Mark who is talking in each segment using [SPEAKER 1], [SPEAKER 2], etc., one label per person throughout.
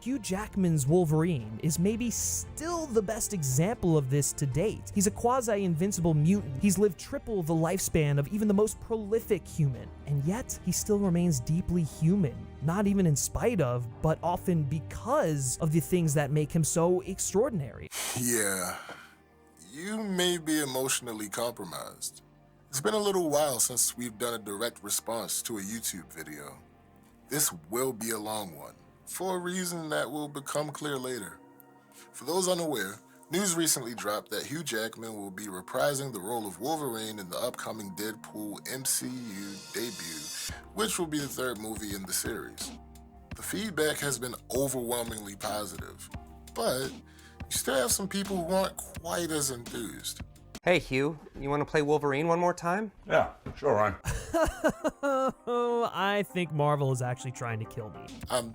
[SPEAKER 1] Hugh Jackman's Wolverine is maybe still the best example of this to date. He's a quasi-invincible mutant. He's lived triple the lifespan of even the most prolific human, and yet he still remains deeply human. Not even in spite of, but often because of the things that make him so extraordinary.
[SPEAKER 2] Yeah, you may be emotionally compromised. It's been a little while since we've done a direct response to a YouTube video. This will be a long one, for a reason that will become clear later. For those unaware, news recently dropped that Hugh Jackman will be reprising the role of Wolverine in the upcoming Deadpool MCU debut, which will be the third movie in the series. The feedback has been overwhelmingly positive, but you still have some people who aren't quite as enthused.
[SPEAKER 3] Hey Hugh, you want to play Wolverine one more time?
[SPEAKER 4] Yeah, sure, Ryan.
[SPEAKER 1] I think Marvel is actually trying to kill me.
[SPEAKER 2] I'm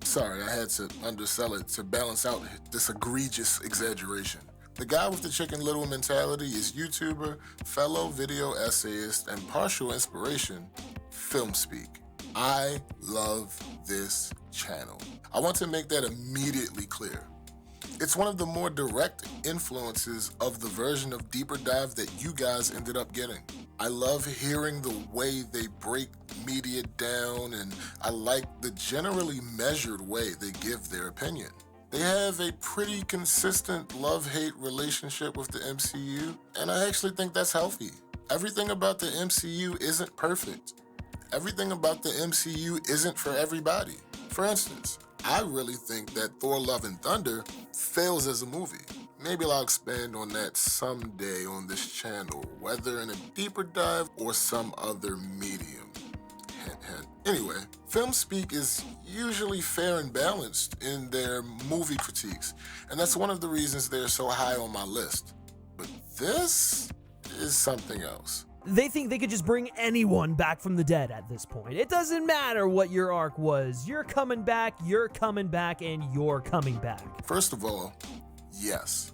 [SPEAKER 2] sorry, I had to undersell it to balance out this egregious exaggeration. The guy with the Chicken Little mentality is YouTuber, fellow video essayist, and partial inspiration, FilmSpeak. I love this channel. I want to make that immediately clear. It's one of the more direct influences of the version of Deeper Dive that you guys ended up getting. I love hearing the way they break media down, and I like the generally measured way they give their opinion. They have a pretty consistent love-hate relationship with the MCU, and I actually think that's healthy. Everything about the MCU isn't perfect. Everything about the MCU isn't for everybody. For instance, I really think that Thor: Love and Thunder fails as a movie. Maybe I'll expand on that someday on this channel, whether in a deeper dive or some other medium. Hint, hint. Anyway, FilmSpeak is usually fair and balanced in their movie critiques, and that's one of the reasons they're so high on my list. But this is something else.
[SPEAKER 1] They think they could just bring anyone back from the dead at this point. It doesn't matter what your arc was. You're coming back, and you're coming back.
[SPEAKER 2] First of all, yes.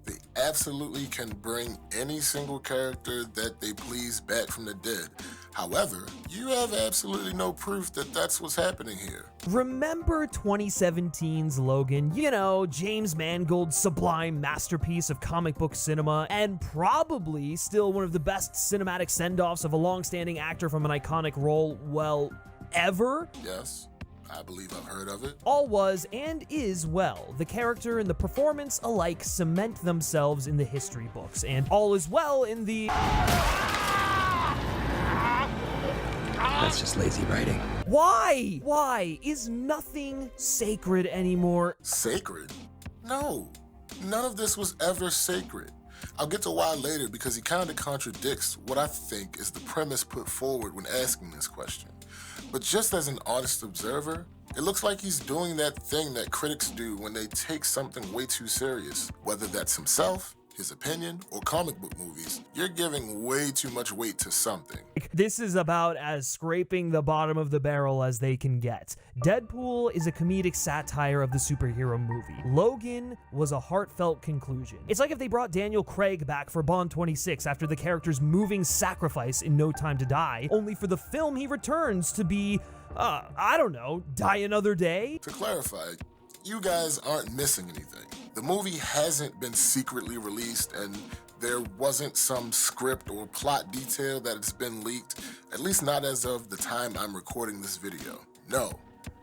[SPEAKER 2] They absolutely can bring any single character that they please back from the dead. However, you have absolutely no proof that that's what's happening here.
[SPEAKER 1] Remember 2017's Logan? You know, James Mangold's sublime masterpiece of comic book cinema, and probably still one of the best cinematic send-offs of a long-standing actor from an iconic role, well, ever?
[SPEAKER 2] Yes, I believe I've heard of it.
[SPEAKER 1] All was and is well. The character and the performance alike cement themselves in the history books, and all is well in the...
[SPEAKER 5] That's just lazy writing.
[SPEAKER 1] Why? Why? Is nothing sacred anymore?
[SPEAKER 2] Sacred? No. None of this was ever sacred. I'll get to why later because he kind of contradicts what I think is the premise put forward when asking this question. But just as an honest observer, it looks like he's doing that thing that critics do when they take something way too serious, whether that's himself, his opinion, or comic book movies. You're giving way too much weight to something.
[SPEAKER 1] This is about as scraping the bottom of the barrel as they can get. Deadpool is a comedic satire of the superhero movie. Logan was a heartfelt conclusion. It's like if they brought Daniel Craig back for Bond 26 after the character's moving sacrifice in No Time to Die, only for the film he returns to be, I don't know, Die Another Day?
[SPEAKER 2] To clarify, you guys aren't missing anything. The movie hasn't been secretly released, and there wasn't some script or plot detail that has been leaked, at least not as of the time I'm recording this video. No,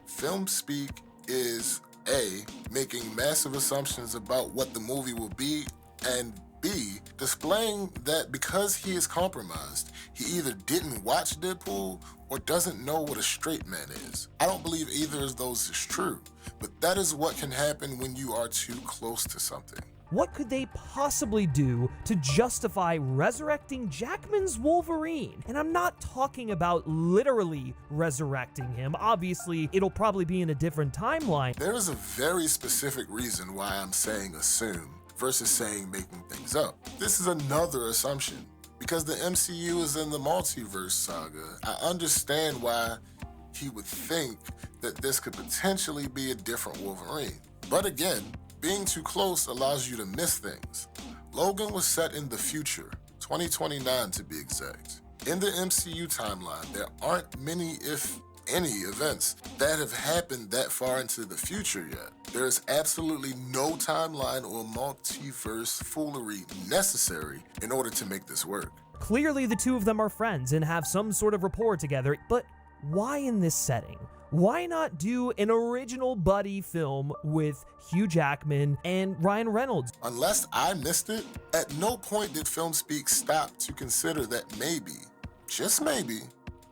[SPEAKER 2] FilmSpeak is A, making massive assumptions about what the movie will be, and B, displaying that because he is compromised, he either didn't watch Deadpool or doesn't know what a straight man is. I don't believe either of those is true, but that is what can happen when you are too close to something.
[SPEAKER 1] What could they possibly do to justify resurrecting Jackman's Wolverine? And I'm not talking about literally resurrecting him. Obviously, it'll probably be in a different timeline.
[SPEAKER 2] There is a very specific reason why I'm saying assume versus saying making things up. This is another assumption. Because the MCU is in the multiverse saga, I understand why he would think that this could potentially be a different Wolverine. But again, being too close allows you to miss things. Logan was set in the future, 2029 to be exact. In the MCU timeline, there aren't many, if any events that have happened that far into the future yet. There is absolutely no timeline or multiverse foolery necessary in order to make this work.
[SPEAKER 1] Clearly, the two of them are friends and have some sort of rapport together, but why in this setting? Why not do an original buddy film with Hugh Jackman and Ryan Reynolds?
[SPEAKER 2] Unless I missed it, at no point did FilmSpeak stop to consider that maybe, just maybe,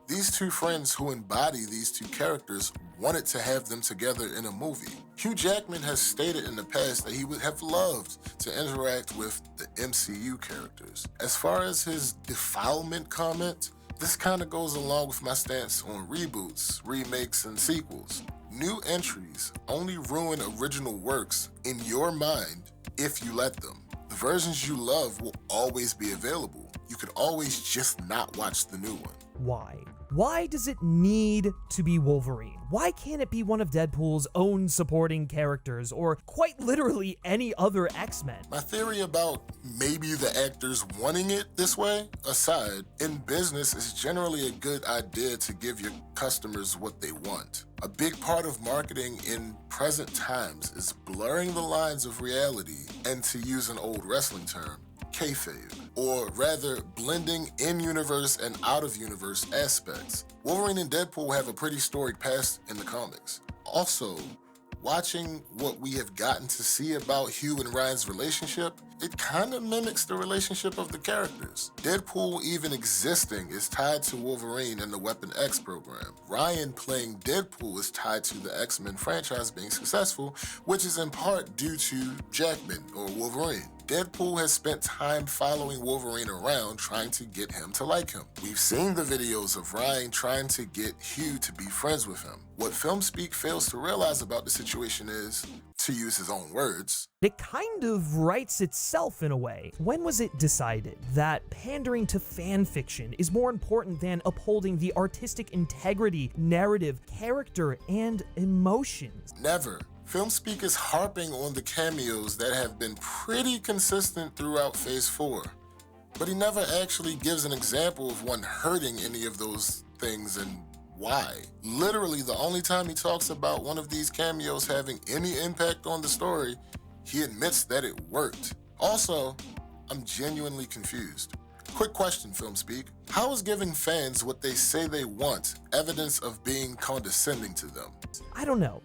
[SPEAKER 2] these two friends who embody these two characters wanted to have them together in a movie. Hugh Jackman has stated in the past that he would have loved to interact with the MCU characters. As far as his defilement comment, this kind of goes along with my stance on reboots, remakes, and sequels. New entries only ruin original works in your mind if you let them. The versions you love will always be available. You could always just not watch the new one.
[SPEAKER 1] Why? Why does it need to be Wolverine? Why can't it be one of Deadpool's own supporting characters, or quite literally any other X-Men?
[SPEAKER 2] My theory about maybe the actors wanting it this way aside, in business it's generally a good idea to give your customers what they want. A big part of marketing in present times is blurring the lines of reality and, to use an old wrestling term, kayfabe, or rather blending in-universe and out-of-universe aspects. Wolverine and Deadpool have a pretty storied past in the comics. Also, watching what we have gotten to see about Hugh and Ryan's relationship, it kind of mimics the relationship of the characters. Deadpool even existing is tied to Wolverine and the Weapon X program. Ryan playing Deadpool is tied to the X-Men franchise being successful, which is in part due to Jackman or Wolverine. Deadpool has spent time following Wolverine around trying to get him to like him. We've seen the videos of Ryan trying to get Hugh to be friends with him. What FilmSpeak fails to realize about the situation is, to use his own words,
[SPEAKER 1] it kind of writes itself in a way. When was it decided that pandering to fan fiction is more important than upholding the artistic integrity, narrative, character, and emotions?
[SPEAKER 2] Never. FilmSpeak is harping on the cameos that have been pretty consistent throughout Phase 4, but he never actually gives an example of one hurting any of those things and why. Literally, the only time he talks about one of these cameos having any impact on the story, he admits that it worked. Also, I'm genuinely confused. Quick question, FilmSpeak. How is giving fans what they say they want evidence of being condescending to them?
[SPEAKER 1] I don't know.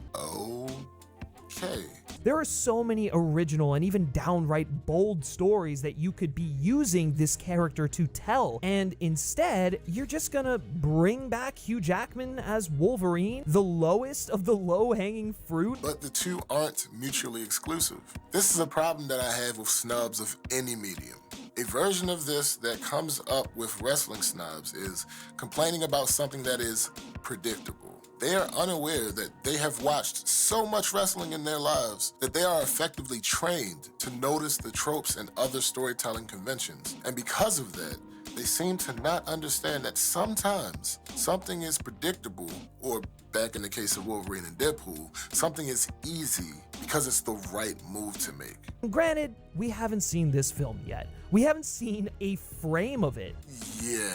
[SPEAKER 2] Okay.
[SPEAKER 1] There are so many original and even downright bold stories that you could be using this character to tell, and instead, you're just gonna bring back Hugh Jackman as Wolverine, the lowest of the low-hanging fruit?
[SPEAKER 2] But the two aren't mutually exclusive. This is a problem that I have with snubs of any medium. A version of this that comes up with wrestling snobs is complaining about something that is predictable. They are unaware that they have watched so much wrestling in their lives that they are effectively trained to notice the tropes and other storytelling conventions. And because of that, they seem to not understand that sometimes something is predictable, or back in the case of Wolverine and Deadpool, something is easy because it's the right move to make.
[SPEAKER 1] Granted, we haven't seen this film yet. We haven't seen a frame of it.
[SPEAKER 2] Yeah.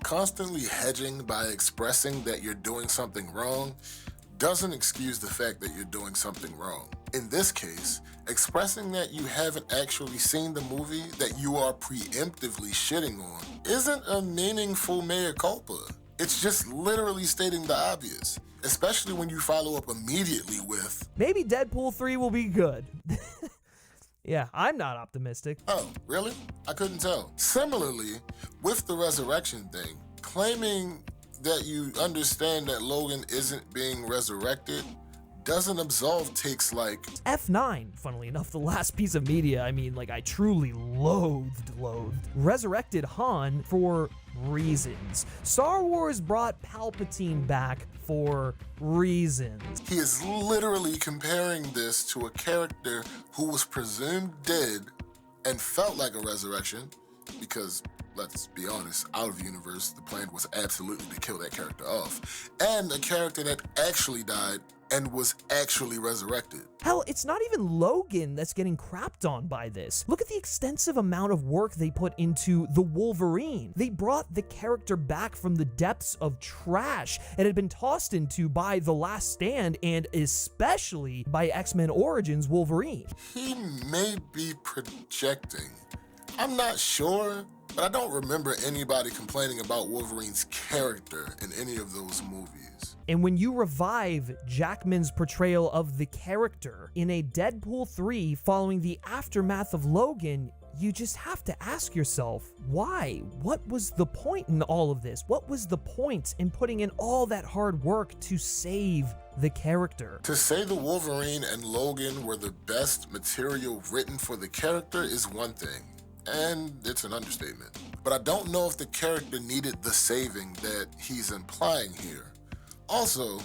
[SPEAKER 2] Constantly hedging by expressing that you're doing something wrong doesn't excuse the fact that you're doing something wrong. In this case, expressing that you haven't actually seen the movie that you are preemptively shitting on isn't a meaningful mea culpa. It's just literally stating the obvious, especially when you follow up immediately with,
[SPEAKER 1] maybe Deadpool 3 will be good. Yeah, I'm not optimistic.
[SPEAKER 2] oh, really? I couldn't tell. Similarly, with the resurrection thing, claiming that you understand that Logan isn't being resurrected doesn't absolve takes like
[SPEAKER 1] F9, funnily enough, the last piece of media, I truly loathed. Resurrected Han for reasons. Star Wars brought Palpatine back for reasons.
[SPEAKER 2] he is literally comparing this to a character who was presumed dead and felt like a resurrection because, let's be honest, out of universe, the plan was absolutely to kill that character off, and a character that actually died and was actually resurrected.
[SPEAKER 1] Hell, it's not even Logan that's getting crapped on by this. Look at the extensive amount of work they put into the Wolverine. They brought the character back from the depths of trash it had been tossed into by The Last Stand and especially by X-Men Origins Wolverine.
[SPEAKER 2] He may be projecting. I'm not sure, but I don't remember anybody complaining about Wolverine's character in any of those movies.
[SPEAKER 1] And when you revive Jackman's portrayal of the character in a Deadpool 3 following the aftermath of Logan, you just have to ask yourself, why? What was the point in all of this? What was the point in putting in all that hard work to save the character?
[SPEAKER 2] To say the Wolverine and Logan were the best material written for the character is one thing, and it's an understatement. But I don't know if the character needed the saving that he's implying here. Also,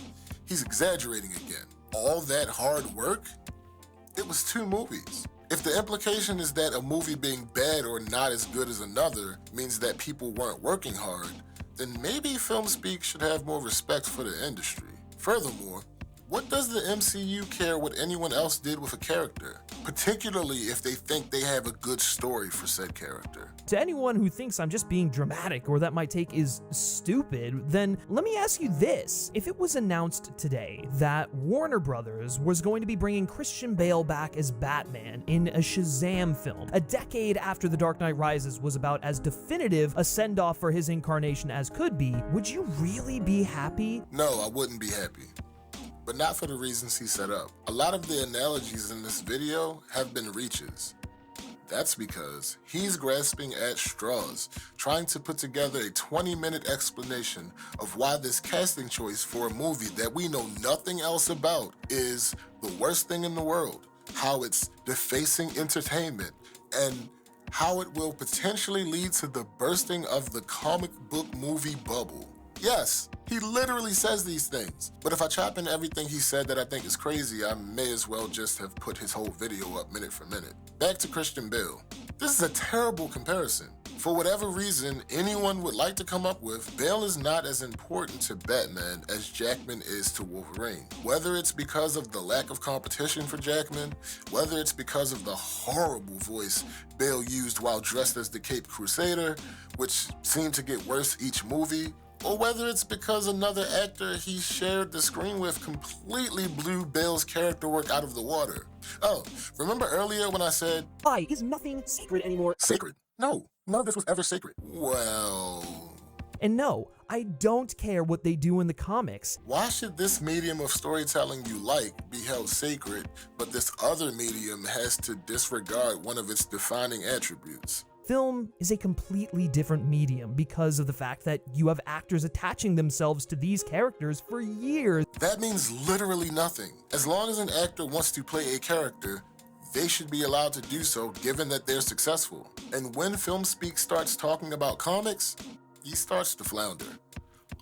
[SPEAKER 2] he's exaggerating again. All that hard work? It was 2 movies. If the implication is that a movie being bad or not as good as another means that people weren't working hard, then maybe FilmSpeak should have more respect for the industry. Furthermore, what does the MCU care what anyone else did with a character, particularly if they think they have a good story for said character?
[SPEAKER 1] To anyone who thinks I'm just being dramatic or that my take is stupid, then let me ask you this. If it was announced today that Warner Brothers was going to be bringing Christian Bale back as Batman in a Shazam film, a decade after The Dark Knight Rises was about as definitive a send-off for his incarnation as could be, would you really be happy?
[SPEAKER 2] No, I wouldn't be happy. But not for the reasons he set up. A lot of the analogies in this video have been reaches. That's because he's grasping at straws, trying to put together a 20-minute explanation of why this casting choice for a movie that we know nothing else about is the worst thing in the world, how it's defacing entertainment, and how it will potentially lead to the bursting of the comic book movie bubble. Yes, he literally says these things. But if I chop in everything he said that I think is crazy, I may as well just have put his whole video up minute for minute. Back to Christian Bale. This is a terrible comparison. For whatever reason anyone would like to come up with, Bale is not as important to Batman as Jackman is to Wolverine. Whether it's because of the lack of competition for Jackman, whether it's because of the horrible voice Bale used while dressed as the Caped Crusader, which seemed to get worse each movie, or whether it's because another actor he shared the screen with completely blew Bale's character work out of the water. Oh, remember earlier when I said,
[SPEAKER 1] Why is nothing sacred anymore?
[SPEAKER 2] sacred? No, none of this was ever sacred. Well,
[SPEAKER 1] And no, I don't care what they do in the comics.
[SPEAKER 2] why should this medium of storytelling you like be held sacred, but this other medium has to disregard one of its defining attributes?
[SPEAKER 1] Film is a completely different medium because of the fact that you have actors attaching themselves to these characters for years.
[SPEAKER 2] That means literally nothing. As long as an actor wants to play a character, they should be allowed to do so given that they're successful. And when FilmSpeak starts talking about comics, he starts to flounder.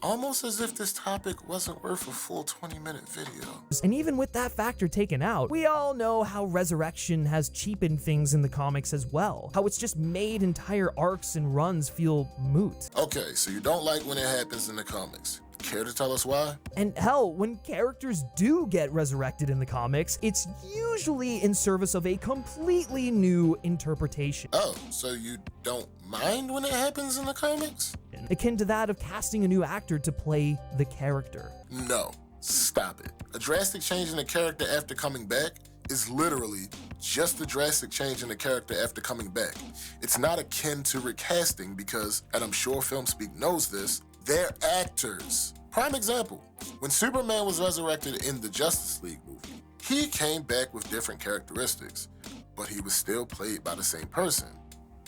[SPEAKER 2] Almost as if this topic wasn't worth a full 20-minute video.
[SPEAKER 1] And even with that factor taken out, we all know how Resurrection has cheapened things in the comics as well. How it's just made entire arcs and runs feel moot.
[SPEAKER 2] Okay, so you don't like when it happens in the comics. Care to tell us why?
[SPEAKER 1] And hell, when characters do get resurrected in the comics, it's usually in service of a completely new interpretation.
[SPEAKER 2] Oh, so you don't mind when it happens in the comics?
[SPEAKER 1] Akin to that of casting a new actor to play the character.
[SPEAKER 2] No, stop it. A drastic change in a character after coming back is literally just a drastic change in the character after coming back. It's not akin to recasting because, and I'm sure FilmSpeak knows this, they're actors. Prime example, when Superman was resurrected in the Justice League movie, he came back with different characteristics, but he was still played by the same person.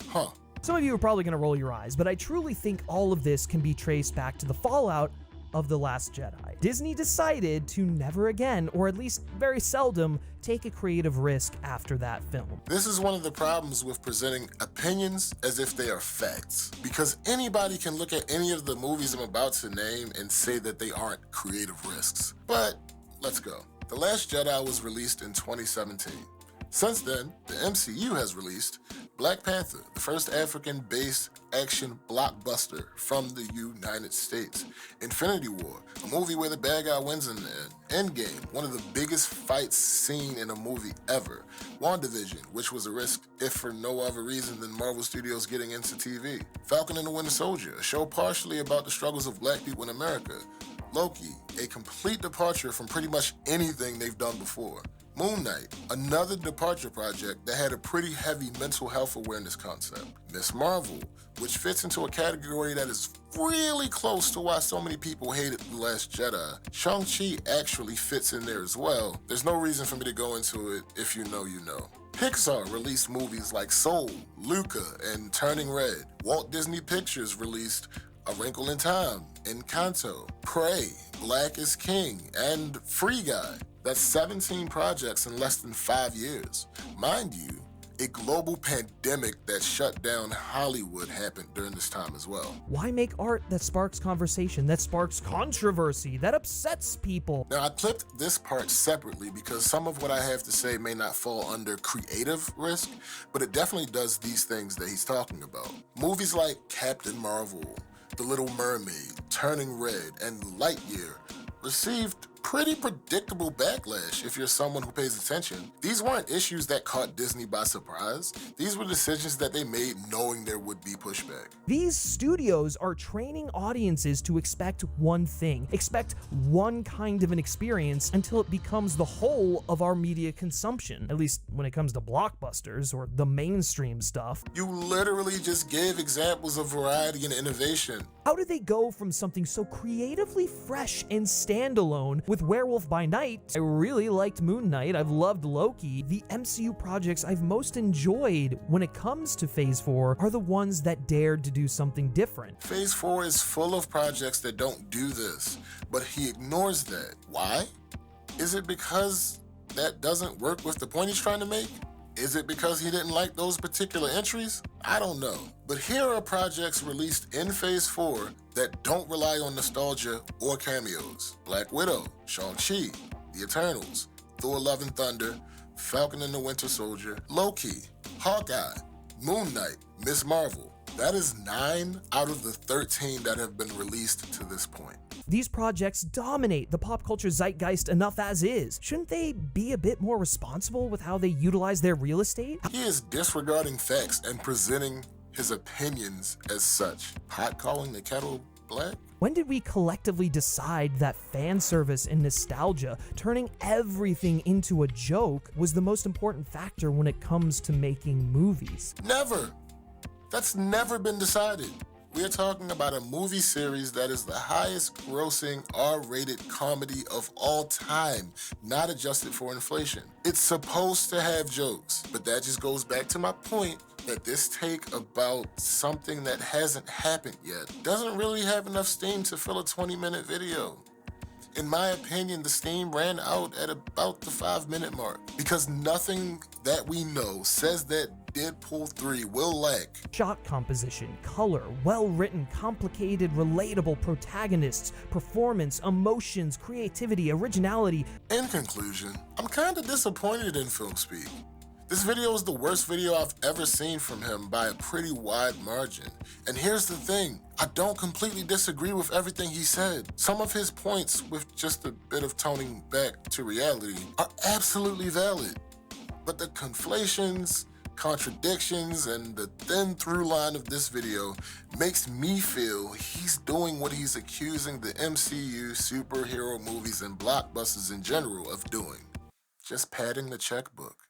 [SPEAKER 2] Huh.
[SPEAKER 1] Some of you are probably going to roll your eyes, but I truly think all of this can be traced back to the fallout of The Last Jedi. Disney decided to never again, or at least very seldom, take a creative risk after that film.
[SPEAKER 2] This is one of the problems with presenting opinions as if they are facts, because anybody can look at any of the movies I'm about to name and say that they aren't creative risks. But let's go. The Last Jedi was released in 2017. Since then, the MCU has released Black Panther, the first African-based action blockbuster from the United States. Infinity War, a movie where the bad guy wins in the end. Endgame, one of the biggest fights seen in a movie ever. WandaVision, which was a risk if for no other reason than Marvel Studios getting into TV. Falcon and the Winter Soldier, a show partially about the struggles of black people in America. Loki, a complete departure from pretty much anything they've done before. Moon Knight, another departure project that had a pretty heavy mental health awareness concept. Ms. Marvel, which fits into a category that is really close to why so many people hated The Last Jedi. Shang-Chi actually fits in there as well. There's no reason for me to go into it. If you know, you know. Pixar released movies like Soul, Luca, and Turning Red. Walt Disney Pictures released A Wrinkle in Time, Encanto, Prey, Black is King, and Free Guy. That's 17 projects in less than 5 years. Mind you, a global pandemic that shut down Hollywood happened during this time as well.
[SPEAKER 1] Why make art that sparks conversation, that sparks controversy, that upsets people?
[SPEAKER 2] Now, I clipped this part separately because some of what I have to say may not fall under creative risk, but it definitely does these things that he's talking about. Movies like Captain Marvel, The Little Mermaid, Turning Red, and Lightyear received pretty predictable backlash if you're someone who pays attention. These weren't issues that caught Disney by surprise. These were decisions that they made knowing there would be pushback.
[SPEAKER 1] These studios are training audiences to expect one thing, expect one kind of an experience until it becomes the whole of our media consumption, at least when it comes to blockbusters or the mainstream stuff.
[SPEAKER 2] You literally just gave examples of variety and innovation.
[SPEAKER 1] How did they go from something so creatively fresh and standalone with Werewolf by Night? I really liked Moon Knight, I've loved Loki. The MCU projects I've most enjoyed when it comes to Phase 4 are the ones that dared to do something different.
[SPEAKER 2] Phase 4 is full of projects that don't do this, but he ignores that. Why? Is it because that doesn't work with the point he's trying to make? Is it because he didn't like those particular entries? I don't know. But here are projects released in Phase 4 that don't rely on nostalgia or cameos. Black Widow, Shang-Chi, The Eternals, Thor: Love and Thunder, Falcon and the Winter Soldier, Loki, Hawkeye, Moon Knight, Ms. Marvel. That is 9 out of the 13 that have been released to this point.
[SPEAKER 1] These projects dominate the pop culture zeitgeist enough as is. Shouldn't they be a bit more responsible with how they utilize their real estate?
[SPEAKER 2] He is disregarding facts and presenting his opinions as such. Hot calling the kettle black?
[SPEAKER 1] When did we collectively decide that fan service and nostalgia, turning everything into a joke, was the most important factor when it comes to making movies?
[SPEAKER 2] Never. That's never been decided. We're talking about a movie series that is the highest grossing R-rated comedy of all time, not adjusted for inflation. It's supposed to have jokes, but that just goes back to my point that this take about something that hasn't happened yet doesn't really have enough steam to fill a 20-minute video. In my opinion, the steam ran out at about the 5-minute mark because nothing that we know says that Deadpool 3 will lack
[SPEAKER 1] Shot composition, color, well-written, complicated, relatable protagonists, performance, emotions, creativity, originality.
[SPEAKER 2] In conclusion, I'm kinda disappointed in FilmSpeak. This video is the worst video I've ever seen from him by a pretty wide margin. And here's the thing, I don't completely disagree with everything he said. Some of his points, with just a bit of toning back to reality, are absolutely valid. But the conflations, contradictions, and the thin through line of this video makes me feel he's doing what he's accusing the MCU, superhero movies, and blockbusters in general of doing. Just padding the checkbook.